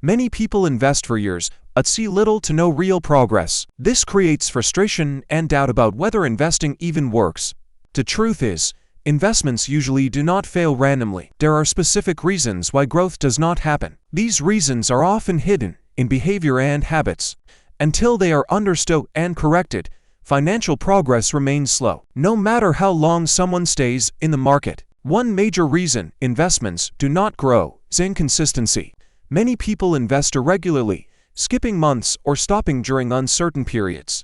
Many people invest for years, but see little to no real progress. This creates frustration and doubt about whether investing even works. The truth is, investments usually do not fail randomly. There are specific reasons why growth does not happen. These reasons are often hidden in behavior and habits. Until they are understood and corrected, financial progress remains slow, no matter how long someone stays in the market. One major reason investments do not grow is inconsistency. Many people invest irregularly, skipping months or stopping during uncertain periods.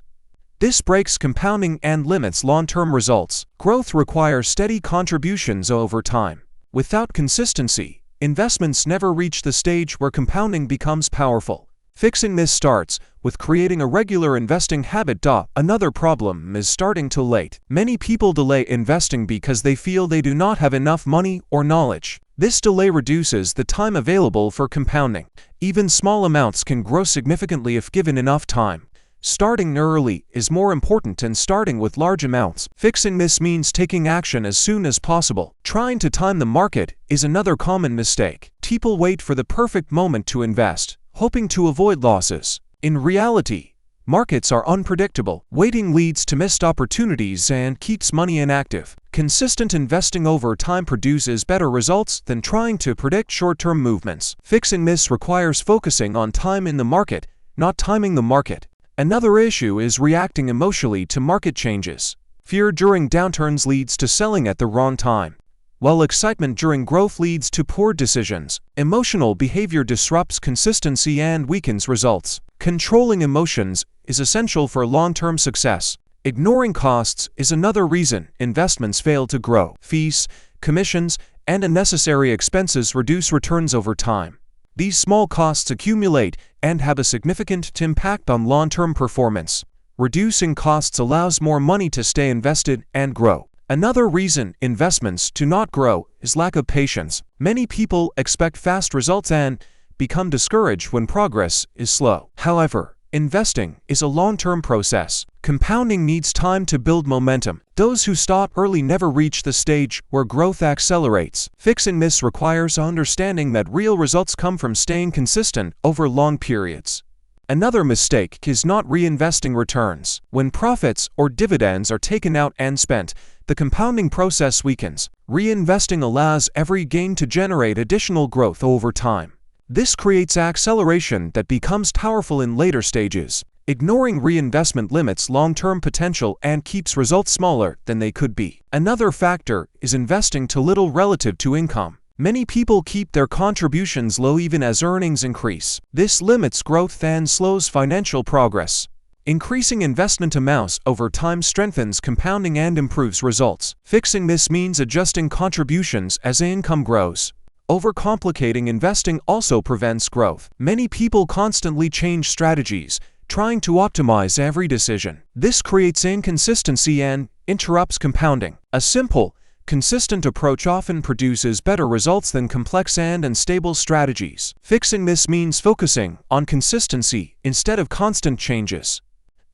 This breaks compounding and limits long-term results. Growth requires steady contributions over time. Without consistency, investments never reach the stage where compounding becomes powerful. Fixing this starts with creating a regular investing habit. Another problem is starting too late. Many people delay investing because they feel they do not have enough money or knowledge. This delay reduces the time available for compounding. Even small amounts can grow significantly if given enough time. Starting early is more important than starting with large amounts. Fixing this means taking action as soon as possible. Trying to time the market is another common mistake. People wait for the perfect moment to invest, hoping to avoid losses. In reality, markets are unpredictable. Waiting leads to missed opportunities and keeps money inactive. Consistent investing over time produces better results than trying to predict short-term movements. Fixing this requires focusing on time in the market, not timing the market. Another issue is reacting emotionally to market changes. Fear during downturns leads to selling at the wrong time, while excitement during growth leads to poor decisions. Emotional behavior disrupts consistency and weakens results. Controlling emotions is essential for long-term success. Ignoring costs is another reason investments fail to grow. Fees, commissions, and unnecessary expenses reduce returns over time. These small costs accumulate and have a significant impact on long-term performance. Reducing costs allows more money to stay invested and grow. Another reason investments do not grow is lack of patience. Many people expect fast results and become discouraged when progress is slow. However, investing is a long-term process. Compounding needs time to build momentum. Those who stop early never reach the stage where growth accelerates. Fixing this requires understanding that real results come from staying consistent over long periods. Another mistake is not reinvesting returns. When profits or dividends are taken out and spent, the compounding process weakens. Reinvesting allows every gain to generate additional growth over time. This creates acceleration that becomes powerful in later stages. Ignoring reinvestment limits long-term potential and keeps results smaller than they could be. Another factor is investing too little relative to income. Many people keep their contributions low even as earnings increase. This limits growth and slows financial progress. Increasing investment amounts over time strengthens compounding and improves results. Fixing this means adjusting contributions as income grows. Overcomplicating investing also prevents growth. Many people constantly change strategies, trying to optimize every decision. This creates inconsistency and interrupts compounding. A simple, consistent approach often produces better results than complex and unstable strategies. Fixing this means focusing on consistency instead of constant changes.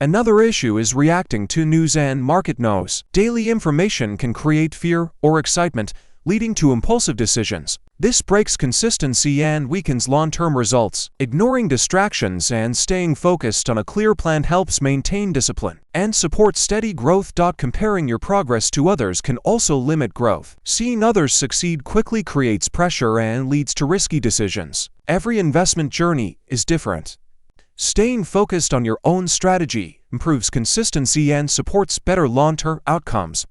Another issue is reacting to news and market noise. Daily information can create fear or excitement, leading to impulsive decisions. This breaks consistency and weakens long-term results. Ignoring distractions and staying focused on a clear plan helps maintain discipline and supports steady growth. Comparing your progress to others can also limit growth. Seeing others succeed quickly creates pressure and leads to risky decisions. Every investment journey is different. Staying focused on your own strategy improves consistency and supports better long-term outcomes.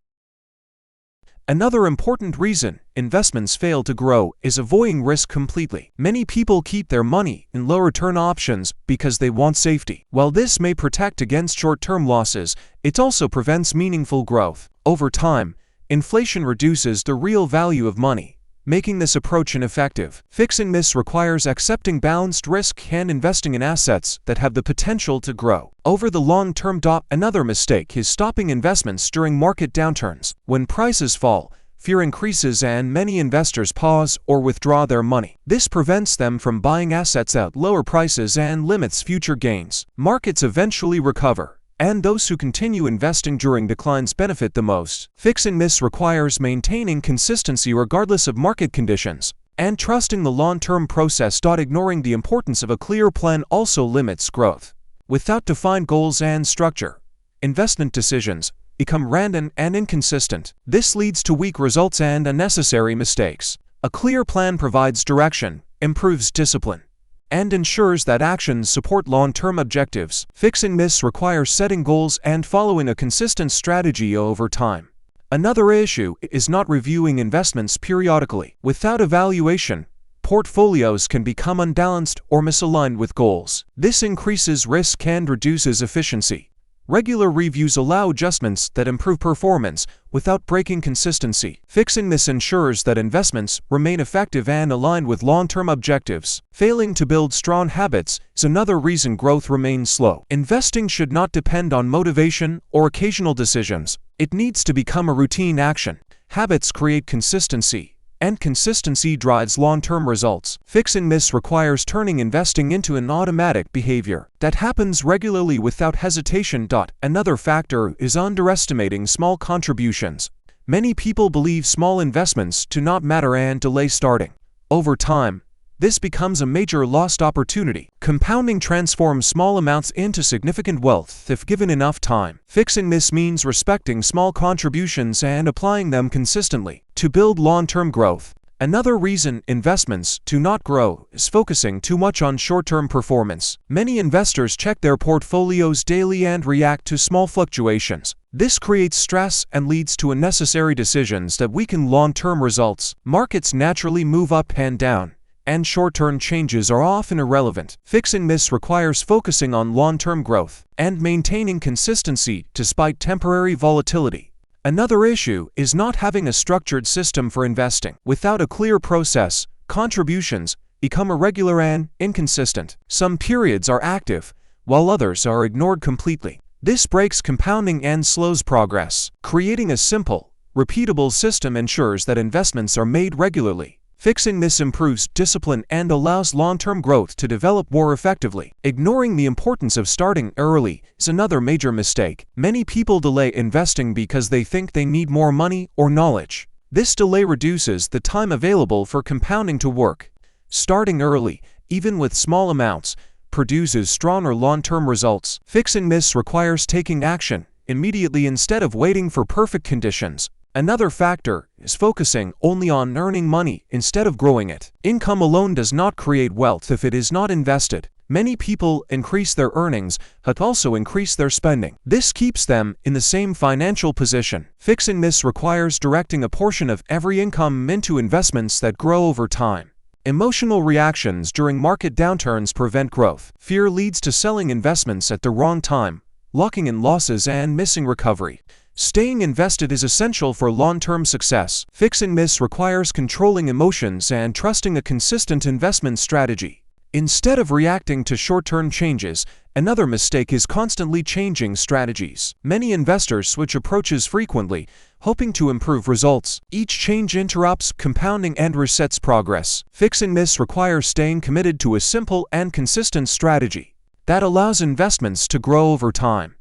Another important reason investments fail to grow is avoiding risk completely. Many people keep their money in low-return options because they want safety. While this may protect against short-term losses, it also prevents meaningful growth. Over time, inflation reduces the real value of money, making this approach ineffective. Fixing this requires accepting balanced risk and investing in assets that have the potential to grow over the long term. Another mistake is stopping investments during market downturns. When prices fall, fear increases and many investors pause or withdraw their money. This prevents them from buying assets at lower prices and limits future gains. Markets eventually recover, and those who continue investing during declines benefit the most. Fixing this requires maintaining consistency regardless of market conditions. And trusting the long-term process. Ignoring the importance of a clear plan also limits growth. Without defined goals and structure, investment decisions become random and inconsistent. This leads to weak results and unnecessary mistakes. A clear plan provides direction, improves discipline, and ensures that actions support long-term objectives. Fixing this requires setting goals and following a consistent strategy over time. Another issue is not reviewing investments periodically. Without evaluation, portfolios can become unbalanced or misaligned with goals. This increases risk and reduces efficiency. Regular reviews allow adjustments that improve performance without breaking consistency. Fixing this ensures that investments remain effective and aligned with long-term objectives. Failing to build strong habits is another reason growth remains slow. Investing should not depend on motivation or occasional decisions. It needs to become a routine action. Habits create consistency, and consistency drives long-term results. Fixing this requires turning investing into an automatic behavior that happens regularly without hesitation. Another factor is underestimating small contributions. Many people believe small investments do not matter and delay starting. Over time, this becomes a major lost opportunity. Compounding transforms small amounts into significant wealth if given enough time. Fixing this means respecting small contributions and applying them consistently to build long-term growth. Another reason investments do not grow is focusing too much on short-term performance. Many investors check their portfolios daily and react to small fluctuations. This creates stress and leads to unnecessary decisions that weaken long-term results. Markets naturally move up and down, and short-term changes are often irrelevant. Fixing this requires focusing on long-term growth and maintaining consistency despite temporary volatility. Another issue is not having a structured system for investing. Without a clear process, contributions become irregular and inconsistent. Some periods are active, while others are ignored completely. This breaks compounding and slows progress. Creating a simple, repeatable system ensures that investments are made regularly. Fixing this improves discipline and allows long-term growth to develop more effectively. Ignoring the importance of starting early is another major mistake. Many people delay investing because they think they need more money or knowledge. This delay reduces the time available for compounding to work. Starting early, even with small amounts, produces stronger long-term results. Fixing this requires taking action immediately instead of waiting for perfect conditions. Another factor is focusing only on earning money instead of growing it. Income alone does not create wealth if it is not invested. Many people increase their earnings but also increase their spending. This keeps them in the same financial position. Fixing this requires directing a portion of every income into investments that grow over time. Emotional reactions during market downturns prevent growth. Fear leads to selling investments at the wrong time, locking in losses and missing recovery. Staying invested is essential for long-term success. Fixing this requires controlling emotions and trusting a consistent investment strategy. Instead of reacting to short-term changes, another mistake is constantly changing strategies. Many investors switch approaches frequently, hoping to improve results. Each change interrupts compounding and resets progress. Fixing this requires staying committed to a simple and consistent strategy that allows investments to grow over time.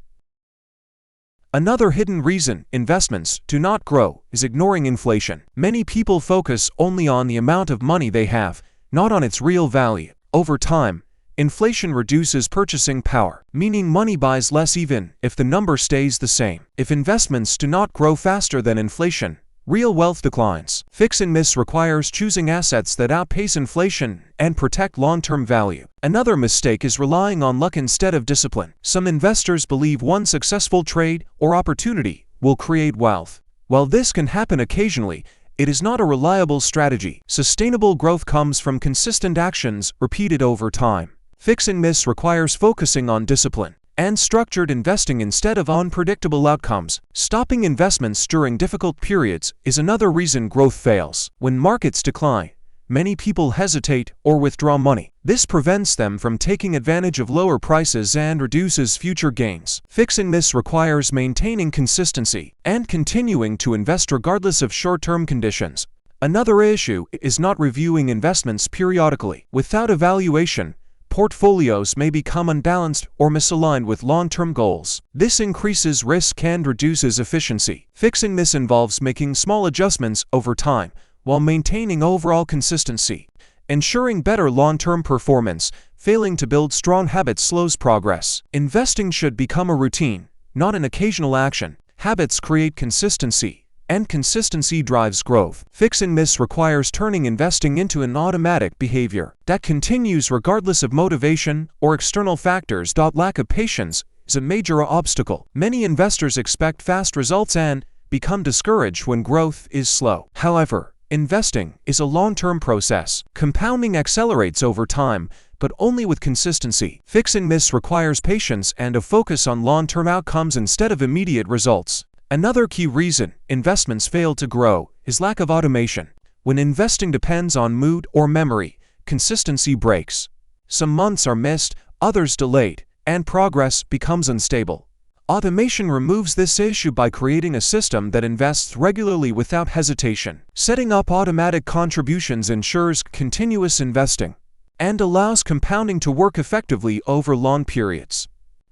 Another hidden reason investments do not grow is ignoring inflation. Many people focus only on the amount of money they have, not on its real value. Over time, inflation reduces purchasing power, meaning money buys less even if the number stays the same. If investments do not grow faster than inflation, real wealth declines. Fixing this requires choosing assets that outpace inflation and protect long-term value. Another mistake is relying on luck instead of discipline. Some investors believe one successful trade or opportunity will create wealth. While this can happen occasionally, it is not a reliable strategy. Sustainable growth comes from consistent actions repeated over time. Fixing this requires focusing on discipline and structured investing instead of unpredictable outcomes. Stopping investments during difficult periods is another reason growth fails. When markets decline, many people hesitate or withdraw money. This prevents them from taking advantage of lower prices and reduces future gains. Fixing this requires maintaining consistency and continuing to invest regardless of short-term conditions. Another issue is not reviewing investments periodically. Without evaluation, portfolios may become unbalanced or misaligned with long-term goals. This increases risk and reduces efficiency. Fixing this involves making small adjustments over time, while maintaining overall consistency. Ensuring better long-term performance, failing to build strong habits slows progress. Investing should become a routine, not an occasional action. Habits create consistency, and consistency drives growth. Fixing this requires turning investing into an automatic behavior that continues regardless of motivation or external factors. Lack of patience is a major obstacle. Many investors expect fast results and become discouraged when growth is slow. However, investing is a long-term process. Compounding accelerates over time, but only with consistency. Fixing this requires patience and a focus on long-term outcomes instead of immediate results. Another key reason investments fail to grow is lack of automation. When investing depends on mood or memory, consistency breaks. Some months are missed, others delayed, and progress becomes unstable. Automation removes this issue by creating a system that invests regularly without hesitation. Setting up automatic contributions ensures continuous investing and allows compounding to work effectively over long periods.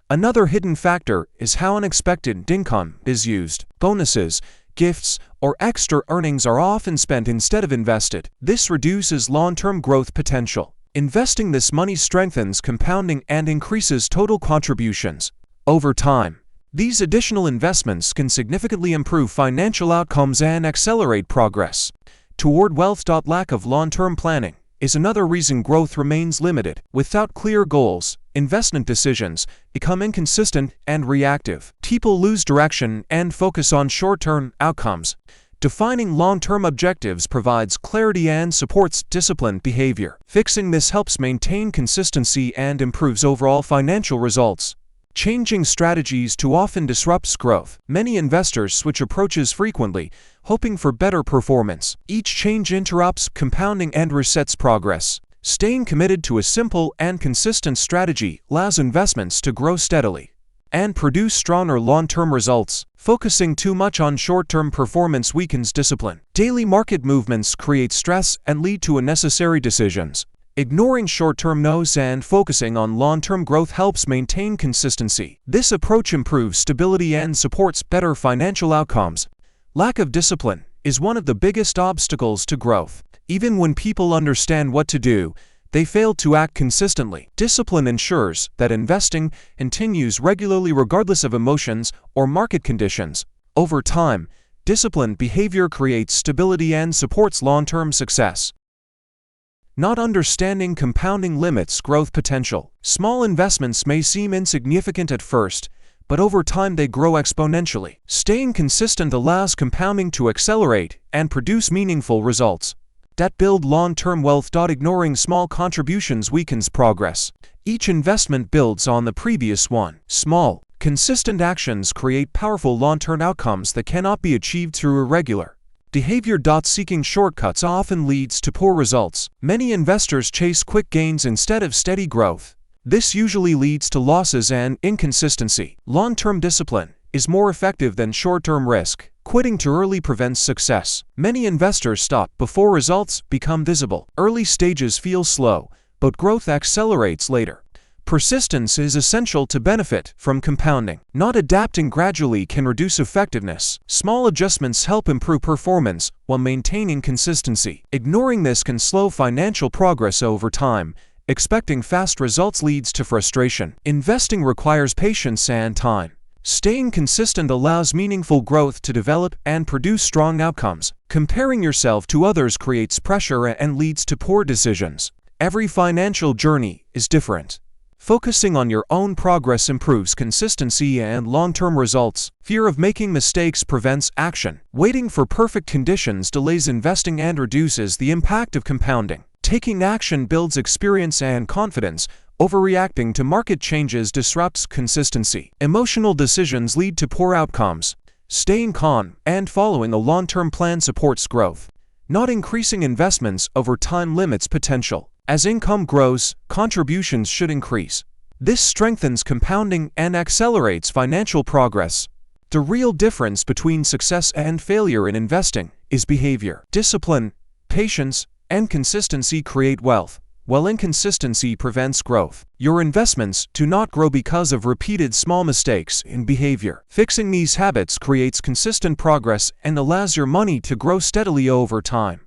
Another hidden factor is how unexpected income is used. Bonuses, gifts, or extra earnings are often spent instead of invested. This reduces long-term growth potential. Investing this money strengthens compounding and increases total contributions. Over time, these additional investments can significantly improve financial outcomes and accelerate progress toward wealth. Lack of long-term planning is another reason growth remains limited. Without clear goals, investment decisions become inconsistent and reactive. People lose direction and focus on short-term outcomes. Defining long-term objectives provides clarity and supports disciplined behavior. Fixing this helps maintain consistency and improves overall financial results. Changing strategies too often disrupts growth. Many investors switch approaches frequently, hoping for better performance. Each change interrupts compounding and resets progress. Staying committed to a simple and consistent strategy allows investments to grow steadily and produce stronger long-term results. Focusing too much on short-term performance weakens discipline. Daily market movements create stress and lead to unnecessary decisions. Ignoring short-term no's and focusing on long-term growth helps maintain consistency. This approach improves stability and supports better financial outcomes. Lack of discipline is one of the biggest obstacles to growth. Even when people understand what to do, they fail to act consistently. Discipline ensures that investing continues regularly regardless of emotions or market conditions. Over time, disciplined behavior creates stability and supports long-term success. Not understanding compounding limits growth potential. Small investments may seem insignificant at first, but over time they grow exponentially. Staying consistent allows compounding to accelerate and produce meaningful results that build long-term wealth. Ignoring small contributions weakens progress. Each investment builds on the previous one. Small, consistent actions create powerful long-term outcomes that cannot be achieved through irregular behavior. Seeking shortcuts often leads to poor results. Many investors chase quick gains instead of steady growth. This usually leads to losses and inconsistency. Long-term discipline is more effective than short-term risk. Quitting too early prevents success. Many investors stop before results become visible. Early stages feel slow, but growth accelerates later. Persistence is essential to benefit from compounding. Not adapting gradually can reduce effectiveness. Small adjustments help improve performance while maintaining consistency. Ignoring this can slow financial progress over time. Expecting fast results leads to frustration. Investing requires patience and time. Staying consistent allows meaningful growth to develop and produce strong outcomes. Comparing yourself to others creates pressure and leads to poor decisions. Every financial journey is different. Focusing on your own progress improves consistency and long-term results. Fear of making mistakes prevents action. Waiting for perfect conditions delays investing and reduces the impact of compounding. Taking action builds experience and confidence. Overreacting to market changes disrupts consistency. Emotional decisions lead to poor outcomes. Staying calm and following a long-term plan supports growth. Not increasing investments over time limits potential. As income grows, contributions should increase. This strengthens compounding and accelerates financial progress. The real difference between success and failure in investing is behavior. Discipline, patience, and consistency create wealth, while inconsistency prevents growth. Your investments do not grow because of repeated small mistakes in behavior. Fixing these habits creates consistent progress and allows your money to grow steadily over time.